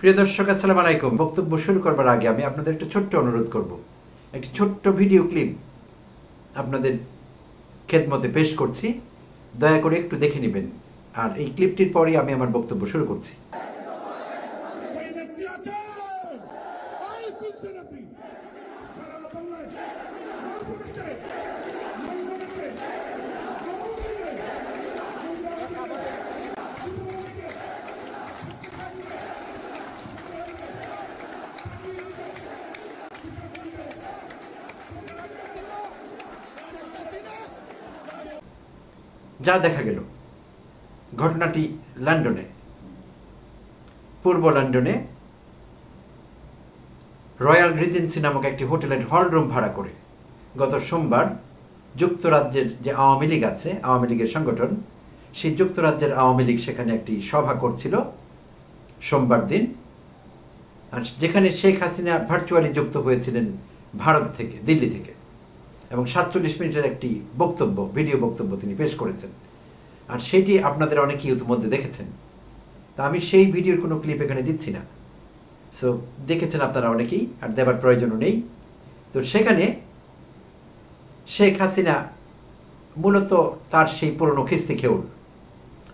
প্রিয় দর্শক, আসসালামু আলাইকুম। বক্তব্য শুরু করবার আগে আমি আপনাদের একটা ছোট্ট অনুরোধ করব। একটি ছোট্ট ভিডিও ক্লিপ আপনাদের খেদমতে পেশ করছি, দয়া করে একটু দেখে নেবেন। আর এই ক্লিপটির পরেই আমি আমার বক্তব্য শুরু করছি। যা দেখা গেল, ঘটনাটি লন্ডনে, পূর্ব লন্ডনে রয়্যাল রিজেন্সি নামক একটি হোটেলের হল রুম ভাড়া করে গত সোমবার যুক্তরাজ্যের যে আওয়ামী লীগ আছে, আওয়ামী লীগের সংগঠন, সেই যুক্তরাজ্যের আওয়ামী লীগ সেখানে একটি সভা করছিল সোমবার দিন। আর যেখানে শেখ হাসিনা ভার্চুয়ালি যুক্ত হয়েছিলেন ভারত থেকে, দিল্লি থেকে, এবং 47 মিনিটের একটি বক্তব্য, ভিডিও বক্তব্য তিনি পেশ করেছেন। আর সেটি আপনাদের অনেকেই ইতিমধ্যে দেখেছেন। তা আমি সেই ভিডিওর কোনো ক্লিপ এখানে দিচ্ছি না। সো দেখেছেন আপনারা অনেকেই, আর দেবার প্রয়োজনও নেই। তো সেখানে শেখ হাসিনা মূলত তার সেই পুরনো খিস্তি খেউল,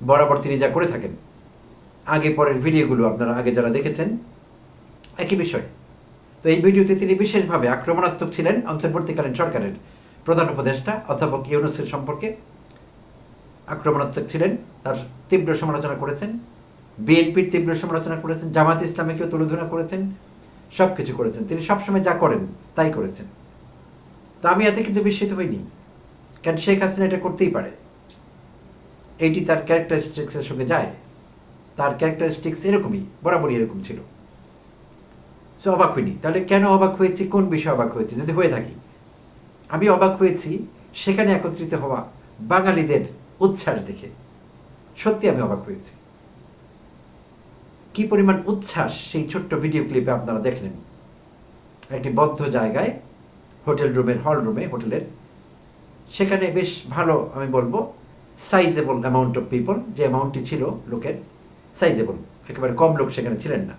বরাবর তিনি যা করে থাকেন, আগে পরের ভিডিওগুলো আপনারা আগে যারা দেখেছেন একই বিষয়। তো এই ভিডিওতে তিনি বিশেষভাবে আক্রমণাত্মক ছিলেন অন্তর্বর্তীকালীন সরকারের প্রধান উপদেষ্টা অধ্যাপক ইউনূসের সম্পর্কে। আক্রমণাত্মক ছিলেন, তার তীব্র সমালোচনা করেছেন, বিএনপির তীব্র সমালোচনা করেছেন, জামাত ইসলামীকেও তুলোধনা করেছেন, সব কিছু করেছেন। তিনি সবসময় যা করেন তাই করেছেন। তা আমি এতে কিন্তু বিস্মিত হইনি, কারণ শেখ হাসিনা এটা করতেই পারে, এইটি তার ক্যারেক্টারিস্টিক্সের সঙ্গে যায়। তার ক্যারেক্টারিস্টিক্স এরকমই, বরাবরই এরকম ছিল। সো অবাক হইনি। তাহলে কেন অবাক হয়েছি, কোন বিষয়ে অবাক হয়েছি যদি হয়ে থাকি? আমি অবাক হয়েছি সেখানে একত্রিত হওয়া বাঙালিদের উচ্ছ্বাস দেখে। সত্যি আমি অবাক হয়েছি। কি পরিমাণ উচ্ছ্বাস সেই ছোট্ট ভিডিও ক্লিপে আপনারা দেখলেন। একটি বদ্ধ জায়গায়, হোটেল রুমের, হল রুমে হোটেলের, সেখানে বেশ ভালো, আমি বলবো সাইজেবল অ্যামাউন্ট অফ পিপল, যে অ্যামাউন্টটি ছিল লোকের, সাইজেবল, একেবারে কম লোক সেখানে ছিলেন না।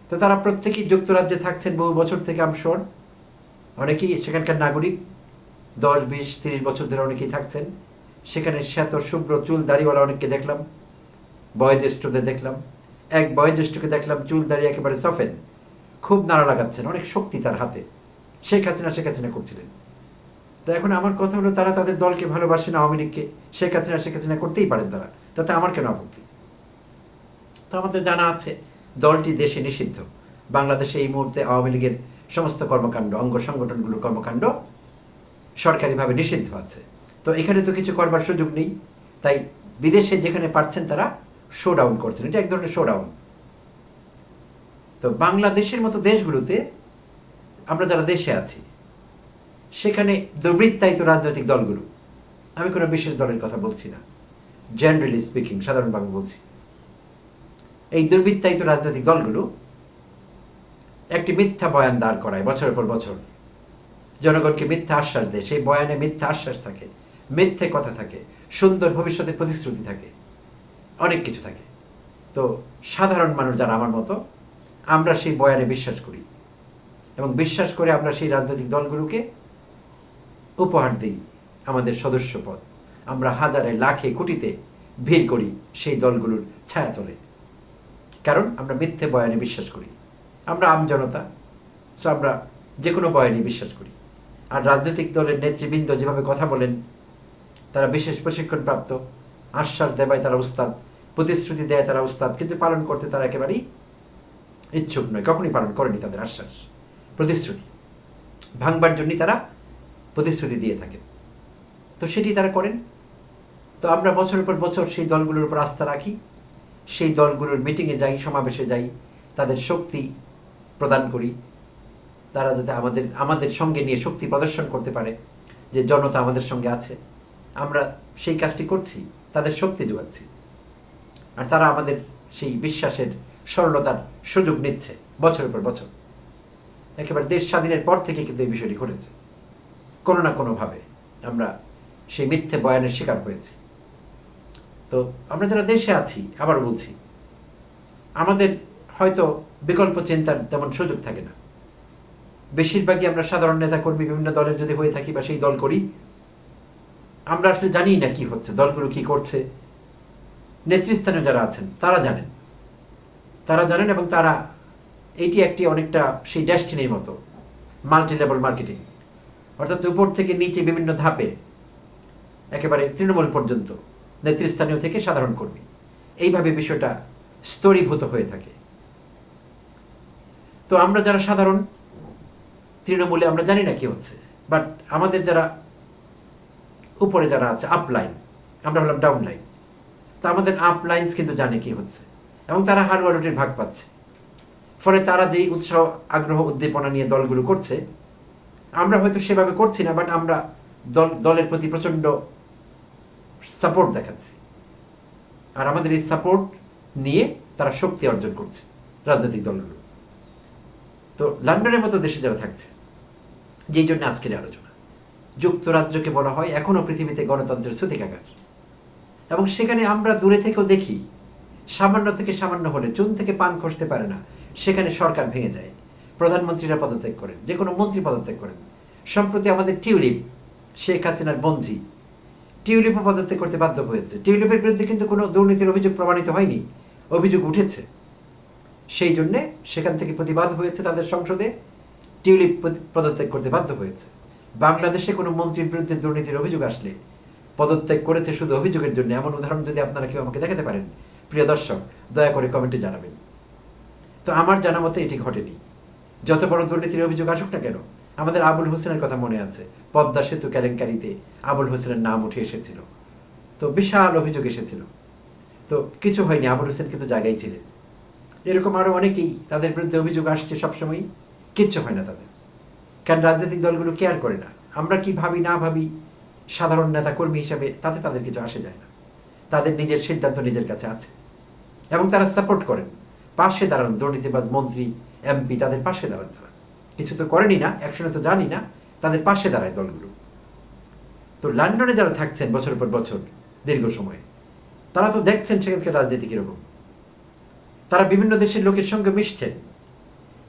তো তারা প্রত্যেকেই যুক্তরাজ্যে থাকছেন বহু বছর থেকে, আম শিওর। অনেকেই সেখানকার নাগরিক, 10, 20, 30 বছর ধরে অনেকেই থাকছেন সেখানে। শ্বেত শুভ্র চুল দাড়িওয়ালা অনেককে দেখলাম, বয়োজ্যেষ্ঠদের দেখলাম। এক বয়োজ্যেষ্ঠকে দেখলাম চুল দাড়ি একেবারে সফেদ, খুব নাড়া লাগাচ্ছেন, অনেক শক্তি তার হাতে। শেখ হাসিনা করছিলেন। তো এখন আমার কথা হলো, তারা তাদের দলকে ভালোবাসেন, আওয়ামী লীগকে। শেখ হাসিনা করতেই পারেন তারা, তাতে আমার কেন আপত্তি? তো আমাদের জানা আছে দলটি দেশে নিষিদ্ধ। বাংলাদেশে এই মুহূর্তে আওয়ামী লীগের সমস্ত কর্মকাণ্ড, অঙ্গ সংগঠনগুলোর কর্মকাণ্ড সরকারিভাবে নিষিদ্ধ আছে। তো এখানে তো কিছু করবার সুযোগ নেই। তাই বিদেশে যেখানে পারছেন তারা শোডাউন করছেন। এটা এক ধরনের শোডাউন। তো বাংলাদেশের মতো দেশগুলোতে আমরা যারা দেশে আছি, সেখানে দুর্বৃত্তায়িত রাজনৈতিক দলগুলো, আমি কোনো বিশেষ দলের কথা বলছি না, জেনারেলি স্পিকিং, সাধারণভাবে বলছি, এই দুর্বৃত্তায়িত রাজনৈতিক দলগুলো একটি মিথ্যা বয়ান দাঁড় করায় বছরের পর বছর, জনগণকে মিথ্যা আশ্বাস দেয়। সেই বয়ানে মিথ্যা আশ্বাস থাকে, মিথ্যে কথা থাকে, সুন্দর ভবিষ্যতের প্রতিশ্রুতি থাকে, অনেক কিছু থাকে। তো সাধারণ মানুষ যারা আমার মতো, আমরা সেই বয়ানে বিশ্বাস করি, এবং বিশ্বাস করে আমরা সেই রাজনৈতিক দলগুলোকে উপহার দিই আমাদের সদস্যপদ। আমরা হাজারে, লাখে, কোটিতে ভিড় করি সেই দলগুলোর ছায়াতলে, কারণ আমরা মিথ্যে বয়ানে বিশ্বাস করি। আমরা আম জনতা, সো আমরা যে কোনো বয়ানে বিশ্বাস করি। আর রাজনৈতিক দলের নেতৃবৃন্দ যেভাবে কথা বলেন, তারা বিশেষ প্রশিক্ষণপ্রাপ্ত, আশ্বাস দেয় তারা উস্তাদ, প্রতিশ্রুতি দেয় তারা উস্তাদ, কিন্তু পালন করতে তারা একেবারেই ইচ্ছুক নয়, কখনই পালন করেনি তাদের আশ্বাস, প্রতিশ্রুতি ভাঙবার জন্যই তারা প্রতিশ্রুতি দিয়ে থাকে। তো সেটি তারা করেন। তো আমরা বছরের পর বছর সেই দলগুলোর উপর আস্থা রাখি, সেই দলগুলোর মিটিংয়ে যাই, সমাবেশে যাই, তাদের শক্তি প্রদান করি, তারা যাতে আমাদের সঙ্গে নিয়ে শক্তি প্রদর্শন করতে পারে যে জনতা আমাদের সঙ্গে আছে। আমরা সেই কাজটি করছি, তাদের শক্তি যোগাচ্ছি, আর তারা আমাদের সেই বিশ্বাসের সরলতার সুযোগ নিচ্ছে বছরের পর বছর। একেবারে দেশ স্বাধীনের পর থেকে কিন্তু এই বিষয়টি ঘটেছে। কোনো না কোনোভাবে আমরা সেই মিথ্যে বয়ানের শিকার হয়েছি। তো আমরা যারা দেশে আছি, আবার বলছি, আমাদের হয়তো বিকল্প চিন্তার তেমন সুযোগ থাকে না। বেশিরভাগই আমরা সাধারণ নেতাকর্মী বিভিন্ন দলের যদি হয়ে থাকি বা সেই দল করি, আমরা আসলে জানি না কি হচ্ছে, দলগুলো কি করছে। নেতৃস্থানীয় যারা আছেন তারা জানেন এবং তারা এটি একটি অনেকটা সেই ডেস্টিনির মতো মাল্টি লেভেল মার্কেটিং, অর্থাৎ উপর থেকে নিচে বিভিন্ন ধাপে একেবারে তৃণমূল পর্যন্ত নেতৃস্থানীয় থেকে সাধারণ কর্মী, এইভাবে বিষয়টা স্তরীভূত হয়ে থাকে। তো আমরা যারা সাধারণ তৃণমূলে আমরা জানি না কি হচ্ছে, বাট আমাদের যারা উপরে যারা আছে আপলাইন, আমরা হলাম ডাউন লাইন, তো আমাদের আপলাইন্স কিন্তু জানে কি হচ্ছে এবং তারা হালুয়া রুটির ভাগ পাচ্ছে। ফলে তারা যেই উৎসাহ আগ্রহ উদ্দীপনা নিয়ে দলগুলো করছে, আমরা হয়তো সেভাবে করছি না, বাট আমরা দলের প্রতি প্রচণ্ড সাপোর্ট দেখাচ্ছি। আর আমাদের এই সাপোর্ট নিয়ে তারা শক্তি অর্জন করছে রাজনৈতিক দলগুলো। তো লন্ডনের মতো দেশে যারা থাকছে, যেই জন্য আজকের আলোচনা, যুক্তরাজ্যকে বলা হয় এখনো পৃথিবীতে গণতন্ত্রের সূতিকাগার, এবং সেখানে আমরা দূরে থেকেও দেখি সামান্য থেকে সামান্য হলে চুন থেকে পান খসতে পারে না, সেখানে সরকার ভেঙে যায়, প্রধানমন্ত্রীরা পদত্যাগ করেন, যে কোনো মন্ত্রী পদত্যাগ করেন। সম্প্রতি আমাদের টিউলিপ, শেখ হাসিনার বন্ধী, টিউলিপও পদত্যাগ করতে বাধ্য হয়েছে। টিউলিপের বিরুদ্ধে কিন্তু কোনো দুর্নীতির অভিযোগ প্রমাণিত হয়নি, অভিযোগ উঠেছে, সেই জন্যে সেখান থেকে প্রতিবাদ হয়েছে, তাদের সংসদে টিউলিপ পদত্যাগ করতে বাধ্য হয়েছে। বাংলাদেশে কোনো মন্ত্রীর বিরুদ্ধে দুর্নীতির অভিযোগ আসলে পদত্যাগ করেছে শুধু অভিযোগের জন্য, এমন উদাহরণ যদি আপনারা কেউ আমাকে দেখাতে পারেন, প্রিয় দর্শক দয়া করে কমেন্টে জানাবেন। তো আমার জানা মতে এটি ঘটেনি। যত বড় দুর্নীতির অভিযোগ আসুক না কেন, আমাদের আবুল হোসেনের কথা মনে আছে, পদ্মা সেতু কেলেঙ্কারিতে আবুল হোসেনের নাম উঠে এসেছিল, তো বিশাল অভিযোগ এসেছিল, তো কিছু হয়নি, আবুল হোসেন কিন্তু জায়গায় ছিলেন। এরকম আরও অনেকেই তাদের বিরুদ্ধে অভিযোগ আসছে, সবসময় কিচ্ছু হয় না তাদের, কারণ রাজনৈতিক দলগুলো কেয়ার করে না। আমরা কি ভাবি না ভাবি সাধারণ নেতা কর্মী হিসাবে তাতে তাদের কিছু আসে যায় না, তাদের নিজের সিদ্ধান্ত নিজের কাছে আছে এবং তারা সাপোর্ট করেন, পাশে দাঁড়ান, দুর্নীতিবাজ মন্ত্রী এমপি তাদের পাশে দাঁড়ান। তারা কিছু তো করেনি না, একসঙ্গে তো জানি না, তাদের পাশে দাঁড়ায় দলগুলো। তো লন্ডনে যারা থাকছেন বছর পর বছর দীর্ঘ সময়ে, তারা তো দেখছেন সেখানকার রাজনীতি কীরকম, তারা বিভিন্ন দেশের লোকের সঙ্গে মিশছেন,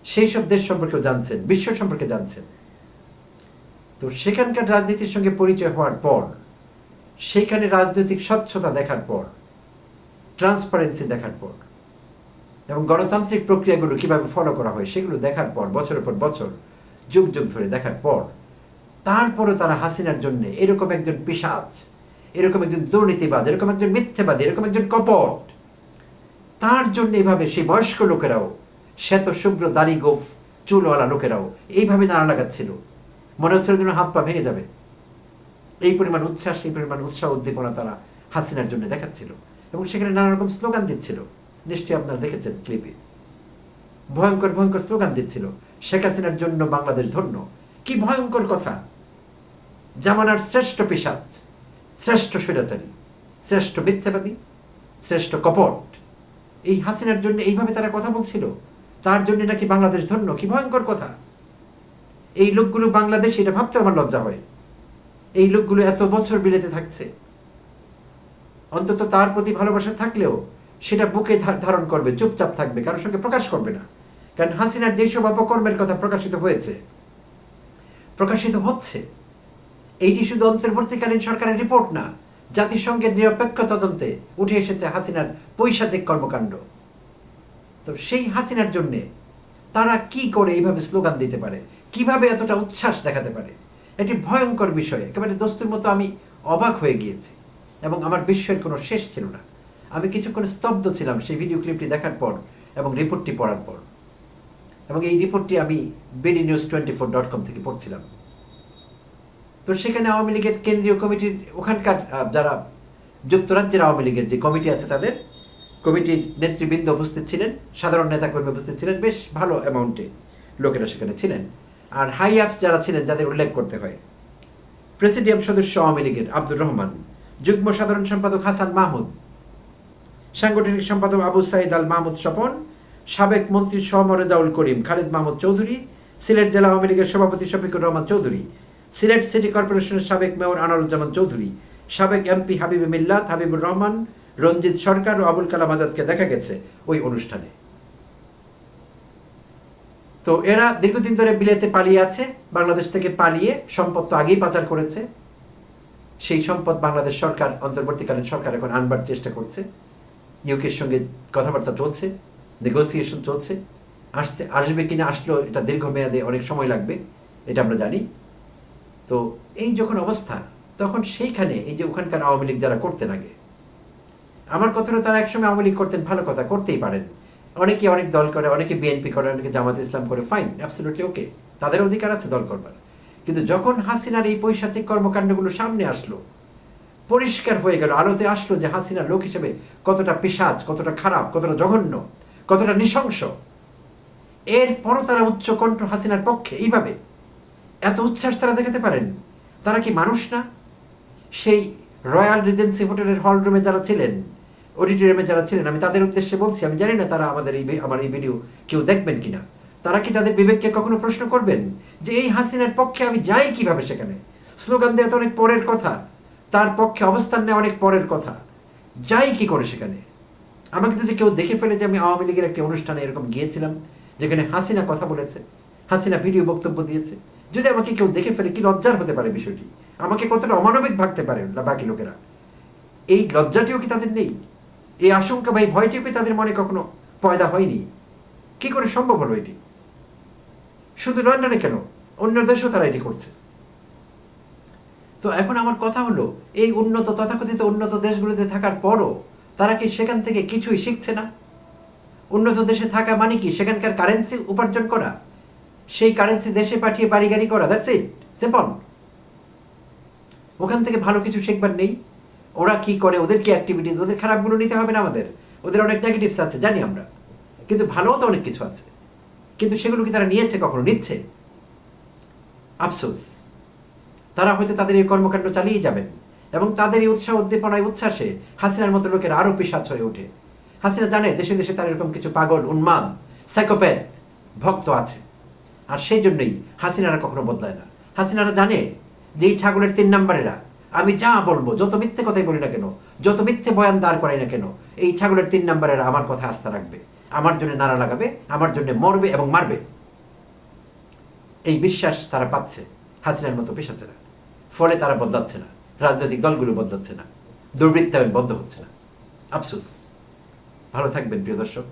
সেই সব দেশ সম্পর্কেও জানছেন, বিশ্ব সম্পর্কে জানছেন। তো সেখানকার রাজনীতির সঙ্গে পরিচয় হওয়ার পর, সেইখানে রাজনৈতিক স্বচ্ছতা দেখার পর, ট্রান্সপারেন্সি দেখার পর এবং গণতান্ত্রিক প্রক্রিয়াগুলো কীভাবে ফলো করা হয় সেগুলো দেখার পর, বছরের পর বছর যুগ যুগ ধরে দেখার পর, তারপরও তারা হাসিনার জন্য এরকম একজন পিশাচ, এরকম একজন দুর্নীতিবাজ, এরকম একজন মিথ্যেবাদী, এরকম একজন কপট, তার জন্য এইভাবে সেই বয়স্ক লোকেরাও, শ্বেত শুভ্র দাড়ি গোফ চুলওয়ালা লোকেরাও এইভাবে নাড়া লাগাচ্ছিল, মনে হচ্ছিল যেন হাত পা ভেঙে যাবে। এই পরিমাণ উচ্ছ্বাস, এই পরিমাণ উৎসাহ উদ্দীপনা তারা হাসিনার জন্য দেখাচ্ছিল এবং সেখানে নানা রকম স্লোগান দিচ্ছিল, নিশ্চয়ই আপনারা দেখেছেন ক্লিপে, ভয়ঙ্কর ভয়ঙ্কর স্লোগান দিচ্ছিল, শেখ হাসিনার জন্য বাংলাদেশ ধন্য। কি ভয়ঙ্কর কথা! জামানার শ্রেষ্ঠ পিশাচ, শ্রেষ্ঠ স্বৈরাচারী, শ্রেষ্ঠ মিথ্যাবাদী, শ্রেষ্ঠ কপট, এই হাসিনার জন্য এইভাবে তারা কথা বলছিল, তার জন্য নাকি বাংলাদেশ ধন্য। কি ভয়ঙ্কর কথা! এই লোকগুলো বাংলাদেশ, এটা ভাবতে আমার লজ্জা হয়। এই লোকগুলো এত বছর বিলেতে থাকছে, অন্তত তার প্রতি ভালোবাসা থাকলেও সেটা বুকে ধারণ করবে, চুপচাপ থাকবে, কারোর সঙ্গে প্রকাশ করবে না। কারণ হাসিনার যেসব অপকর্মের কথা প্রকাশিত হয়েছে, প্রকাশিত হচ্ছে, এইটি শুধু অন্তর্বর্তীকালীন সরকারের রিপোর্ট না, জাতিসংঘের নিরপেক্ষ তদন্তে উঠে এসেছে হাসিনার পৈশাচিক কর্মকাণ্ড। তো সেই হাসিনার জন্যে তারা কি করে এইভাবে স্লোগান দিতে পারে, কিভাবে এতটা উচ্ছ্বাস দেখাতে পারে, এটি ভয়ঙ্কর বিষয়। একেবারে দস্তুর মতো আমি অবাক হয়ে গিয়েছি এবং আমার বিস্ময়ের কোনো শেষ ছিল না। আমি কিছুক্ষণ স্তব্ধ ছিলাম সেই ভিডিও ক্লিপটি দেখার পর এবং রিপোর্টটি পড়ার পর, এবং এই রিপোর্টটি আমি bdnews24.com থেকে পড়ছিলাম। তো সেখানে আওয়ামী লীগের কেন্দ্রীয় কমিটির ওখানকার যারা যুক্তরাজ্যের আওয়ামী লীগের যে কমিটি আছে, তাদের কমিটির নেতৃবৃন্দ উপস্থিত ছিলেন, সাধারণ নেতাকর্মী উপস্থিত ছিলেন, বেশ ভালো অ্যামাউন্টে লোকেরা সেখানে ছিলেন। আর হাই আপস যারা ছিলেন, যাদের উল্লেখ করতে হয়, প্রেসিডিয়াম সদস্য আওয়ামী লীগের আব্দুর রহমান, যুগ্ম সাধারণ সম্পাদক হাসান মাহমুদ, সাংগঠনিক সম্পাদক আবু সাইদ আল মাহমুদ স্বপন, সাবেক মন্ত্রী রেজাউল করিম, খালিদ মাহমুদ চৌধুরী, সিলেট জেলা আওয়ামী লীগের সভাপতি শফিকুর রহমান চৌধুরী, সিলেট সিটি কর্পোরেশনের সাবেক মেয়র আনোয়ারুজ্জামান চৌধুরী, সাবেক এমপি হাবিবে মিল্লাত, হাবিবুর রহমান, রঞ্জিত সরকার ও আবুল কালাম আজাদকে দেখা গেছে ওই অনুষ্ঠানে। তো এরা দীর্ঘদিন ধরে বিলেতে পালিয়ে আছে, বাংলাদেশ থেকে পালিয়ে সম্পদ তো আগেই পাচার করেছে। সেই সম্পদ বাংলাদেশ সরকার, অন্তর্বর্তীকালীন সরকার এখন আনবার চেষ্টা করছে। ইউকের সঙ্গে কথাবার্তা চলছে, নেগোসিয়েশন চলছে। আসবে কিনা, আসলেও এটা দীর্ঘমেয়াদে অনেক সময় লাগবে, এটা আমরা জানি। তো এই যখন অবস্থা, তখন সেইখানে এই যে ওখানকার আওয়ামী লীগ যারা করতেন আগে, আমার কথা হলো তারা একসময় আওয়ামী লীগ করতেন, ভালো কথা, করতেই পারেন। অনেকে অনেক দল করে, অনেকে বিএনপি করে, অনেকে জামাত ইসলাম করে, ফাইন, অ্যাবসলিউটলি ওকে, তাদের অধিকার আছে দল করবার। কিন্তু যখন হাসিনার এই পৈশাচিক কর্মকাণ্ডগুলো সামনে আসলো, পরিষ্কার হয়ে গেল, আলোতে আসলো যে হাসিনা লোক হিসেবে কতটা পিশাচ, কতটা খারাপ, কতটা জঘন্য, কতটা নৃশংস। এরপরও তারা উচ্চকণ্ঠ হাসিনার পক্ষে এইভাবে এত উচ্ছ্বাস তারা দেখাতে পারেন। তারা কি মানুষ না? সেই রয়্যাল রিজেন্সি হোটেলের হল রুমে যারা ছিলেন, অডিটোরিয়ামে যারা ছিলেন, আমি তাদের উদ্দেশ্যে বলছি, আমি জানি না তারা আমার এই ভিডিও কেউ দেখবেন কিনা। তারা কি তাদের বিবেককে কখনো প্রশ্ন করবেন যে এই হাসিনার পক্ষে আমি যাই কিভাবে? সেখানে স্লোগান দেওয়া তো অনেক পরের কথা, তার পক্ষে অবস্থান নেওয়া অনেক পরের কথা, যাই কি করে সেখানে? আমাকে যদি কেউ দেখে ফেলে যে আমি আওয়ামী লীগের একটি অনুষ্ঠানে এরকম গিয়েছিলাম যেখানে হাসিনা কথা বলেছে, হাসিনা ভিডিও বক্তব্য দিয়েছে, যদি আমাকে কেউ দেখে ফেলে, কি লজ্জার হতে পারে বিষয়টি? আমাকে কতটা অমানবিক ভাবতে পারে বাকি লোকেরা? এই লজ্জাটিও কি তাদের নেই? এই আশঙ্কা বা এই ভয়টিও কি তাদের মনে কখনো পয়দা হয়নি? কি করে সম্ভব হলো এটি? শুধু লন্ডনে কেন, অন্য দেশেও তারা এটি করছে। তো এখন আমার কথা হলো, এই উন্নত, তথাকথিত উন্নত দেশগুলোতে থাকার পরও তারা কি সেখান থেকে কিছুই শিখছে না? উন্নত দেশে থাকা মানে কি? সেখানকার কারেন্সি উপার্জন করা, সেই কারেন্সি দেশে পাঠিয়ে বাড়ি গাড়ি করা, দ্যাটস ইট, সিম্পল। ওখান থেকে ভালো কিছু শিখবার নেই। ওরা কি করে, ওদের কি অ্যাক্টিভিটিস, ওদের খারাপগুলো নিতে হবে না আমাদের? ওদের অনেক নেগেটিভস আছে জানি আমরা, কিন্তু ভালোও তো অনেক কিছু আছে। কিন্তু সেগুলো কি তারা নিয়েছে কখনো? নিচ্ছে? আফসোস। তারা হয়তো তাদের এই কর্মকাণ্ড চালিয়ে যাবেন, এবং তাদের এই উৎসাহ, উদ্দীপনায়, উচ্ছ্বাসে হাসিনার মতো লোকের আরও পিশাচ হয়ে ওঠে। হাসিনা জানে দেশে দেশে তার এরকম কিছু পাগল, উন্মাদ, সাইকোপ্যাথ ভক্ত আছে, আর সেই জন্যই হাসিনারা কখনো বদলায় না। হাসিনারা জানে যে এই ছাগলের 3 নাম্বারেরা, আমি যা বলবো, যত মিথ্যে কথাই বলি না কেন, যত মিথ্যে বয়ান দাঁড় করাই না কেন, এই ছাগলের 3 নাম্বারেরা আমার কথা আস্থা রাখবে, আমার জন্য নাড়া লাগাবে, আমার জন্য মরবে এবং মারবে। এই বিশ্বাস তারা পাচ্ছে হাসিনার মতো পেশাচেরা। ফলে তারা বদলাচ্ছে না, রাজনৈতিক দলগুলো বদলাচ্ছে না, দুর্বৃত্তায়ন বন্ধ হচ্ছে না। আফসোস। ভালো থাকবেন প্রিয় দর্শক।